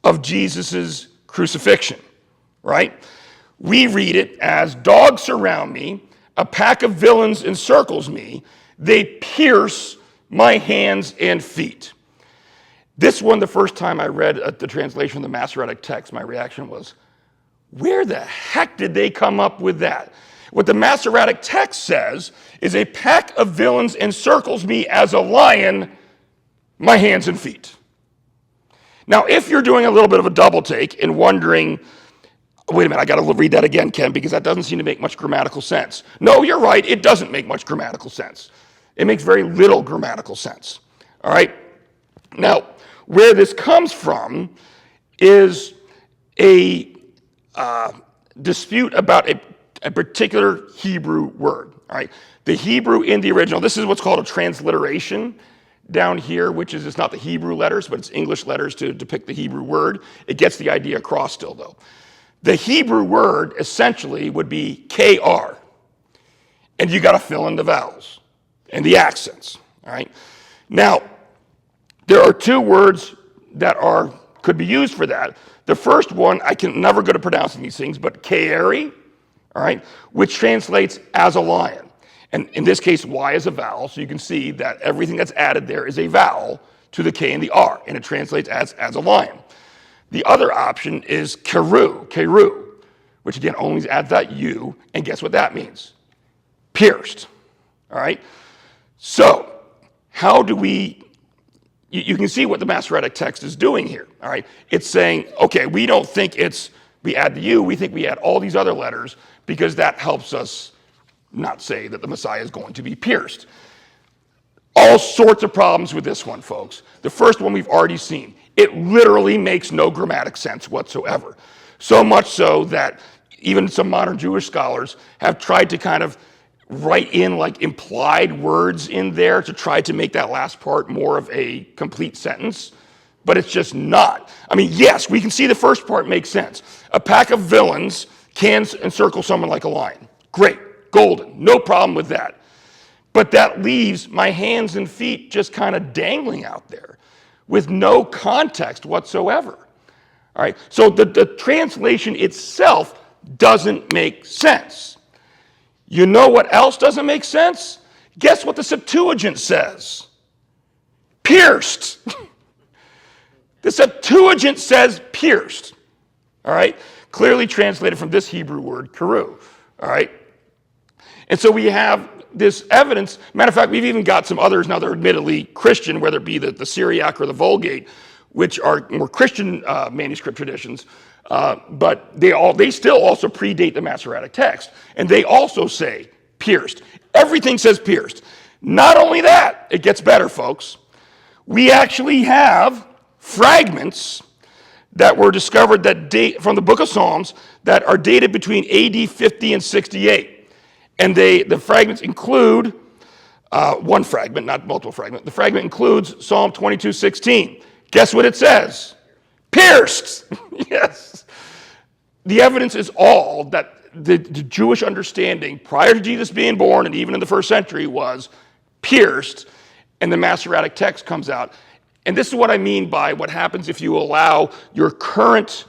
of Jesus' crucifixion, right? We read it as, dogs surround me, a pack of villains encircles me, they pierce my hands and feet. This one, the first time I read the translation of the Masoretic text, my reaction was, where the heck did they come up with that? What the Masoretic text says is a pack of villains encircles me as a lion, my hands and feet. Now, if you're doing a little bit of a double take and wondering, wait a minute, I got to read that again, Ken, because that doesn't seem to make much grammatical sense. No, you're right, it doesn't make much grammatical sense. It makes very little grammatical sense. All right? Now, where this comes from is a dispute about a particular Hebrew word. All right? The Hebrew in the original, this is what's called a transliteration down here, which is it's not the Hebrew letters, but it's English letters to depict the Hebrew word. It gets the idea across still, though. The Hebrew word essentially would be KR, and you got to fill in the vowels and the accents. All right. Now, there are 2 words that could be used for that. The first one, I can never go to pronouncing these things, but Kaeri, all right, which translates as a lion. And in this case, Y is a vowel, so you can see that everything that's added there is a vowel to the K and the R, and it translates as a lion. The other option is keru, which again only adds that U, and guess what that means? Pierced, all right? So, how do you can see what the Masoretic text is doing here, all right? It's saying, okay, we don't think we add the U, we think we add all these other letters because that helps us not say that the Messiah is going to be pierced. All sorts of problems with this one, folks. The first one we've already seen. It literally makes no grammatic sense whatsoever. So much so that even some modern Jewish scholars have tried to kind of write in like implied words in there to try to make that last part more of a complete sentence, but it's just not. I mean, yes, we can see the first part makes sense. A pack of villains can encircle someone like a lion. Great, golden, no problem with that. But that leaves my hands and feet just kind of dangling out there with no context whatsoever. All right, so the translation itself doesn't make sense. You know what else doesn't make sense? Guess what the Septuagint says? Pierced. The Septuagint says pierced. All right, clearly translated from this Hebrew word, karu. All right, and so we have this evidence. Matter of fact, we've even got some others now that are admittedly Christian, whether it be the Syriac or the Vulgate, which are more Christian manuscript traditions, but they still also predate the Masoretic text, and they also say pierced. Everything says pierced. Not only that, it gets better, folks. We actually have fragments that were discovered that date from the book of Psalms that are dated between AD 50 and 68. And the fragments include one fragment, not multiple fragments. The fragment includes Psalm 22:16. Guess what it says? Pierced. Yes. The evidence is all that the Jewish understanding prior to Jesus being born and even in the first century was pierced, and the Masoretic text comes out. And this is what I mean by what happens if you allow your current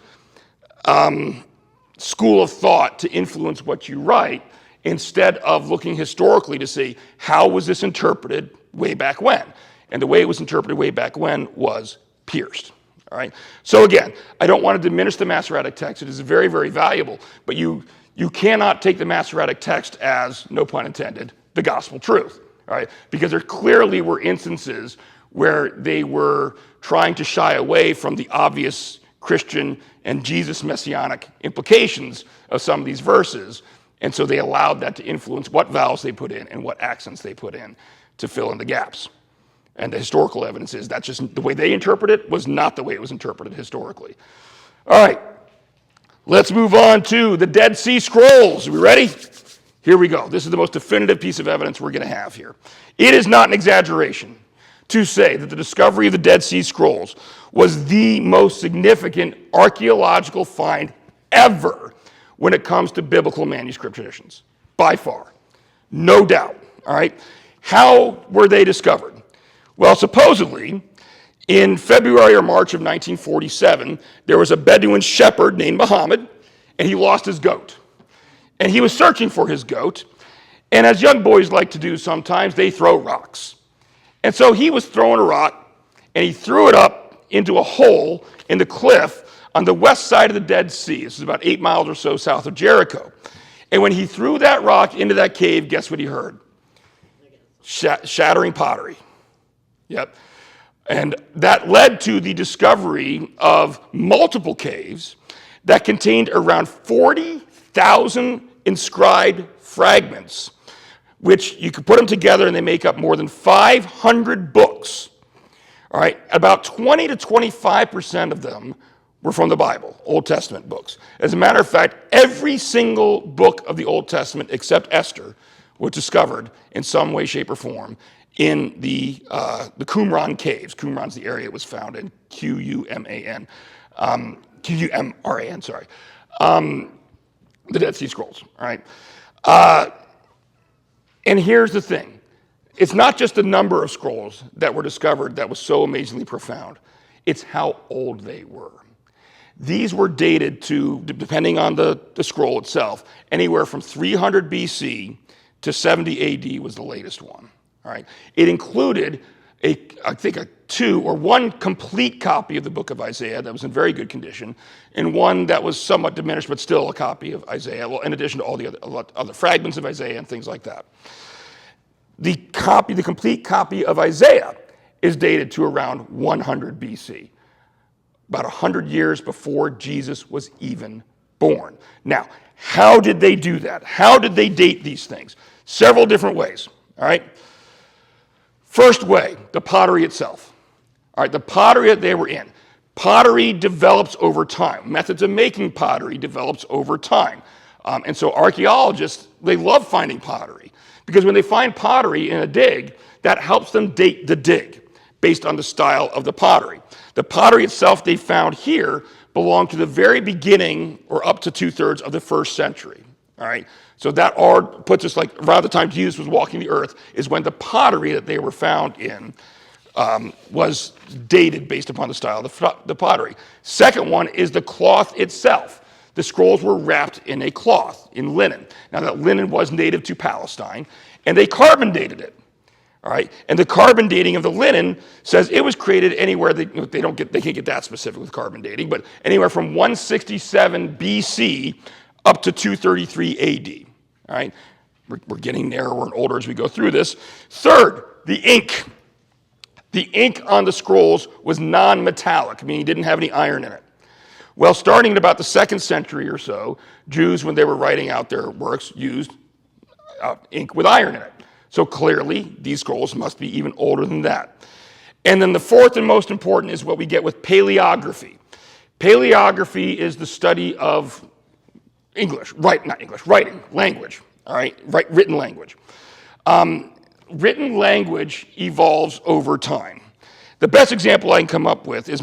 school of thought to influence what you write instead of looking historically to see how was this interpreted way back when. And the way it was interpreted way back when was pierced. All right. So again, I don't want to diminish the Masoretic text. It is very, very valuable, but you cannot take the Masoretic text as, no pun intended, the gospel truth. All right, because there clearly were instances where they were trying to shy away from the obvious Christian and Jesus messianic implications of some of these verses, and so they allowed that to influence what vowels they put in and what accents they put in to fill in the gaps. And the historical evidence is that's just the way they interpret it was not the way it was interpreted historically. All right, let's move on to the Dead Sea Scrolls. Are we ready? Here we go. This is the most definitive piece of evidence we're going to have here. It is not an exaggeration to say that the discovery of the Dead Sea Scrolls was the most significant archaeological find ever when it comes to biblical manuscript traditions, by far. No doubt, all right? How were they discovered? Well, supposedly, in February or March of 1947, there was a Bedouin shepherd named Muhammad, and he lost his goat. And he was searching for his goat, and as young boys like to do sometimes, they throw rocks. And so he was throwing a rock, and he threw it up into a hole in the cliff on the west side of the Dead Sea. This is about 8 miles or so south of Jericho. And when he threw that rock into that cave, guess what he heard? Shattering pottery. Yep. And that led to the discovery of multiple caves that contained around 40,000 inscribed fragments, which you could put them together and they make up more than 500 books. All right, about 20 to 25% of them were from the Bible, Old Testament books. As a matter of fact, every single book of the Old Testament except Esther was discovered in some way, shape, or form in the Qumran caves. Qumran's the area it was found in, Q-U-M-R-A-N, sorry. The Dead Sea Scrolls, all right? And here's the thing. It's not just the number of scrolls that were discovered that was so amazingly profound. It's how old they were. These were dated to, depending on the scroll itself, anywhere from 300 BC to 70 AD was the latest one. All right. It included one complete copy of the book of Isaiah that was in very good condition, and one that was somewhat diminished, but still a copy of Isaiah, well, in addition to all the other fragments of Isaiah and things like that. The complete copy of Isaiah is dated to around 100 BC, about 100 years before Jesus was even born. Now, how did they do that? How did they date these things? Several different ways, all right? First way, the pottery itself. All right, the pottery that they were in. Pottery develops over time. Methods of making pottery develops over time. And so archaeologists, they love finding pottery because when they find pottery in a dig, that helps them date the dig based on the style of the pottery. The pottery itself they found here belonged to the very beginning or up to 2/3 of the 1st century. All right, so that puts us like around the time Jesus was walking the earth is when the pottery that they were found in was dated based upon the style of the pottery. Second one is the cloth itself. The scrolls were wrapped in a cloth, in linen. Now that linen was native to Palestine, and they carbon dated it. All right, and the carbon dating of the linen says it was created anywhere they can't get that specific with carbon dating, but anywhere from 167 BC up to 233 AD. All right, we're getting narrower and older as we go through this. Third, the ink. The ink on the scrolls was non-metallic, meaning it didn't have any iron in it. Well, starting in about the 2nd century or so, Jews, when they were writing out their works, used ink with iron in it. So clearly, these scrolls must be even older than that. And then the fourth and most important is what we get with paleography. Paleography is the study of writing, language, all right, written language. Written language evolves over time. The best example I can come up with is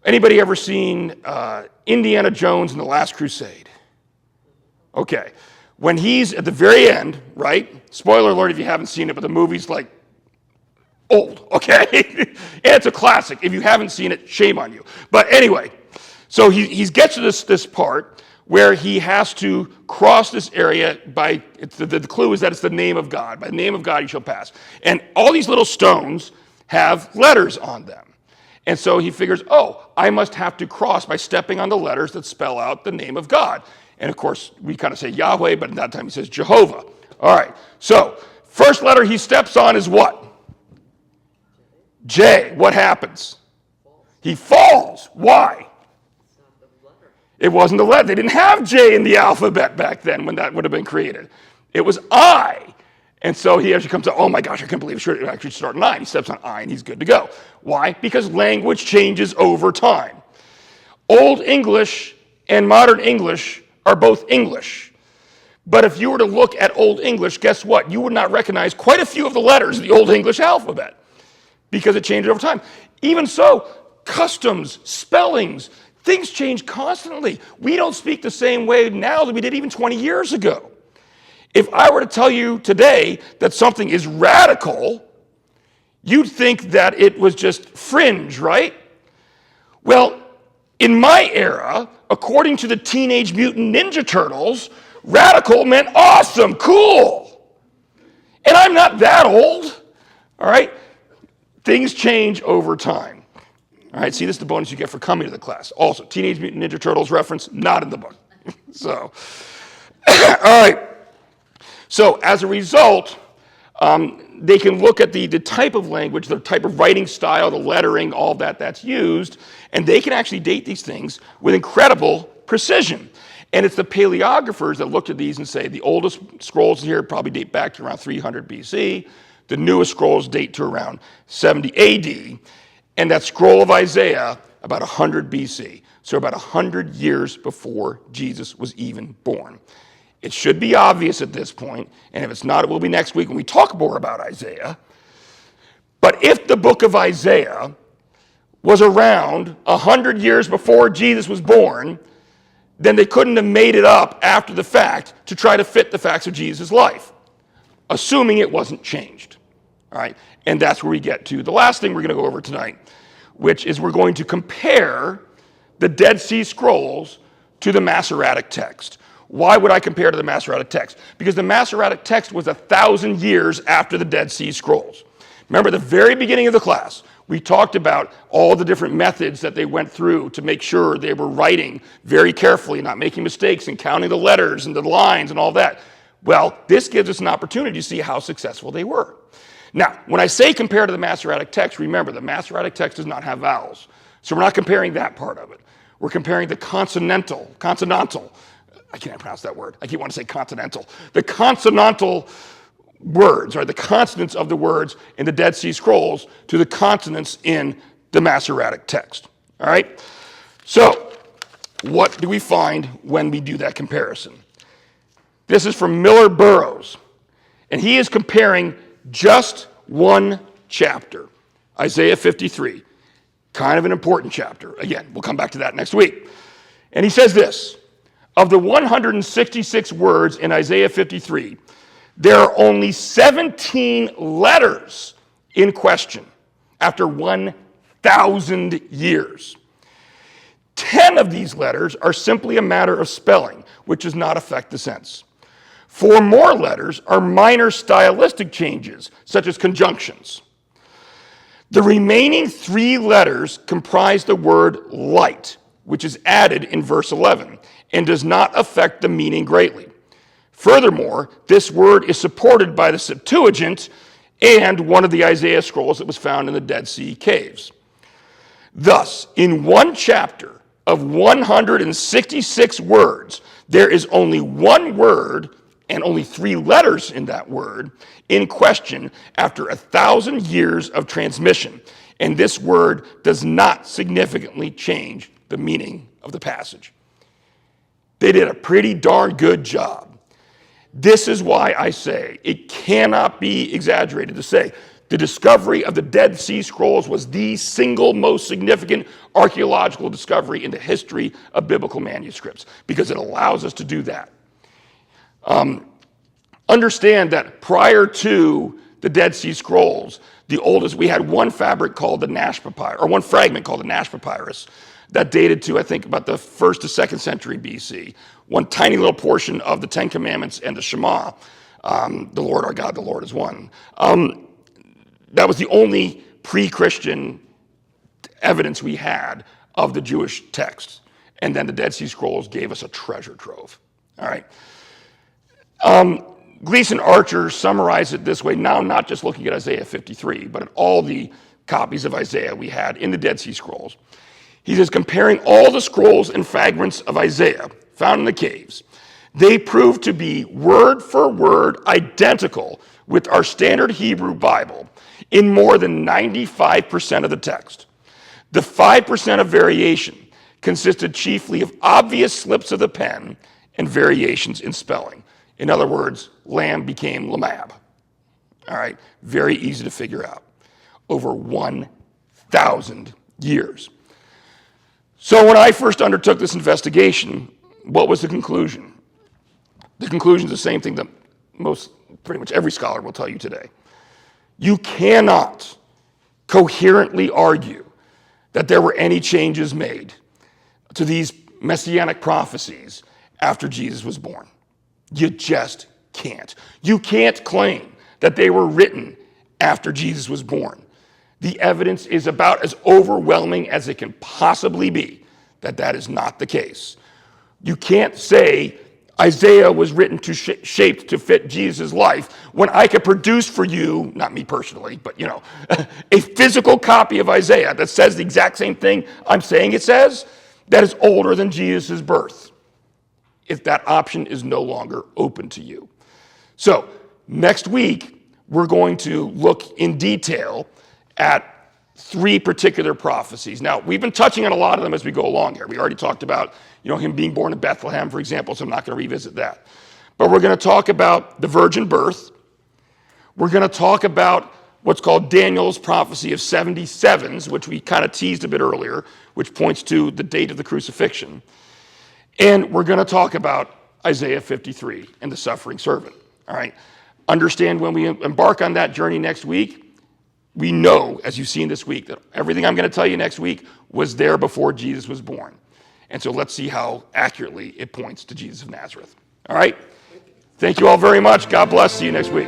anybody ever seen Indiana Jones and the Last Crusade? Okay. When he's at the very end, right? Spoiler alert if you haven't seen it, but the movie's like old, okay? And it's a classic. If you haven't seen it, shame on you. But anyway, so he gets to this part where he has to cross this area by, the clue is that it's the name of God. By the name of God you shall pass. And all these little stones have letters on them. And so he figures, oh, I must have to cross by stepping on the letters that spell out the name of God. And of course, we kind of say Yahweh, but at that time he says Jehovah. All right, so first letter he steps on is what? J. What happens? He falls. Why? It wasn't the letter. They didn't have J in the alphabet back then when that would have been created. It was I. And so he actually comes to, oh my gosh, I can't believe it should actually start 9. He steps on I and he's good to go. Why? Because language changes over time. Old English and modern English are both English. But if you were to look at Old English, guess what? You would not recognize quite a few of the letters of the Old English alphabet because it changed over time. Even so, customs, spellings, things change constantly. We don't speak the same way now that we did even 20 years ago. If I were to tell you today that something is radical, you'd think that it was just fringe, right? Well, in my era, according to the Teenage Mutant Ninja Turtles, radical meant awesome, cool. And I'm not that old, all right? Things change over time. All right, see, this is the bonus you get for coming to the class. Also, Teenage Mutant Ninja Turtles reference, not in the book. So, all right. So, as a result, they can look at the type of language, the type of writing style, the lettering, all that's used, and they can actually date these things with incredible precision. And it's the paleographers that looked at these and say the oldest scrolls here probably date back to around 300 BC. The newest scrolls date to around 70 AD. And that scroll of Isaiah, about 100 BC. So about 100 years before Jesus was even born. It should be obvious at this point, and if it's not, it will be next week when we talk more about Isaiah. But if the book of Isaiah was around 100 years before Jesus was born, then they couldn't have made it up after the fact to try to fit the facts of Jesus' life, assuming it wasn't changed. All right, and that's where we get to the last thing we're going to go over tonight, which is we're going to compare the Dead Sea Scrolls to the Masoretic text. Why would I compare to the Masoretic text? Because the Masoretic text was 1,000 years after the Dead Sea Scrolls. Remember, at the very beginning of the class, we talked about all the different methods that they went through to make sure they were writing very carefully, not making mistakes, and counting the letters and the lines and all that. Well, this gives us an opportunity to see how successful they were. Now, when I say compare to the Masoretic text, remember, the Masoretic text does not have vowels. So we're not comparing that part of it. We're comparing the consonantal, I can't pronounce that word. I keep wanting to say continental. The consonantal words, or the consonants of the words in the Dead Sea Scrolls to the consonants in the Masoretic text. All right? So, what do we find when we do that comparison? This is from Miller Burrows, and he is comparing just one chapter, Isaiah 53, kind of an important chapter. Again, we'll come back to that next week. And he says this, of the 166 words in Isaiah 53, there are only 17 letters in question after 1,000 years. 10 of these letters are simply a matter of spelling, which does not affect the sense. 4 more letters are minor stylistic changes, such as conjunctions. The remaining 3 letters comprise the word light, which is added in verse 11, and does not affect the meaning greatly. Furthermore, this word is supported by the Septuagint and one of the Isaiah scrolls that was found in the Dead Sea caves. Thus, in one chapter of 166 words, there is only one word and only 3 letters in that word in question after 1,000 years of transmission. And this word does not significantly change the meaning of the passage. They did a pretty darn good job. This is why I say it cannot be exaggerated to say the discovery of the Dead Sea Scrolls was the single most significant archaeological discovery in the history of biblical manuscripts, because it allows us to do that. Understand that prior to the Dead Sea Scrolls, the oldest, we had one fabric called the Nash Papyrus, or one fragment called the Nash Papyrus, that dated to, I think, about the 1st to 2nd century BC. One tiny little portion of the 10 Commandments and the Shema, the Lord our God, the Lord is one. That was the only pre-Christian evidence we had of the Jewish texts. And then the Dead Sea Scrolls gave us a treasure trove. All right. Gleason Archer summarized it this way, now not just looking at Isaiah 53, but at all the copies of Isaiah we had in the Dead Sea Scrolls. He says, comparing all the scrolls and fragments of Isaiah found in the caves, they prove to be word for word identical with our standard Hebrew Bible in more than 95% of the text. The 5% of variation consisted chiefly of obvious slips of the pen and variations in spelling. In other words, lamb became lamab. All right, very easy to figure out. Over 1,000 years. So when I first undertook this investigation, what was the conclusion? The conclusion is the same thing that pretty much every scholar will tell you today. You cannot coherently argue that there were any changes made to these messianic prophecies after Jesus was born. You just can't. You can't claim that they were written after Jesus was born. The evidence is about as overwhelming as it can possibly be that that is not the case. You can't say Isaiah was written shaped to fit Jesus' life when I could produce for you, not me personally, but a physical copy of Isaiah that says the exact same thing I'm saying it says, that is older than Jesus' birth, if that option is no longer open to you. So next week, we're going to look in detail at 3 particular prophecies. Now, we've been touching on a lot of them as we go along here. We already talked about, him being born in Bethlehem, for example, so I'm not going to revisit that. But we're going to talk about the virgin birth. We're going to talk about what's called Daniel's prophecy of 77s, which we kind of teased a bit earlier, which points to the date of the crucifixion. And we're going to talk about Isaiah 53 and the suffering servant. All right. Understand, when we embark on that journey next week, we know, as you've seen this week, that everything I'm going to tell you next week was there before Jesus was born. And so let's see how accurately it points to Jesus of Nazareth. All right? Thank you all very much. God bless. See you next week.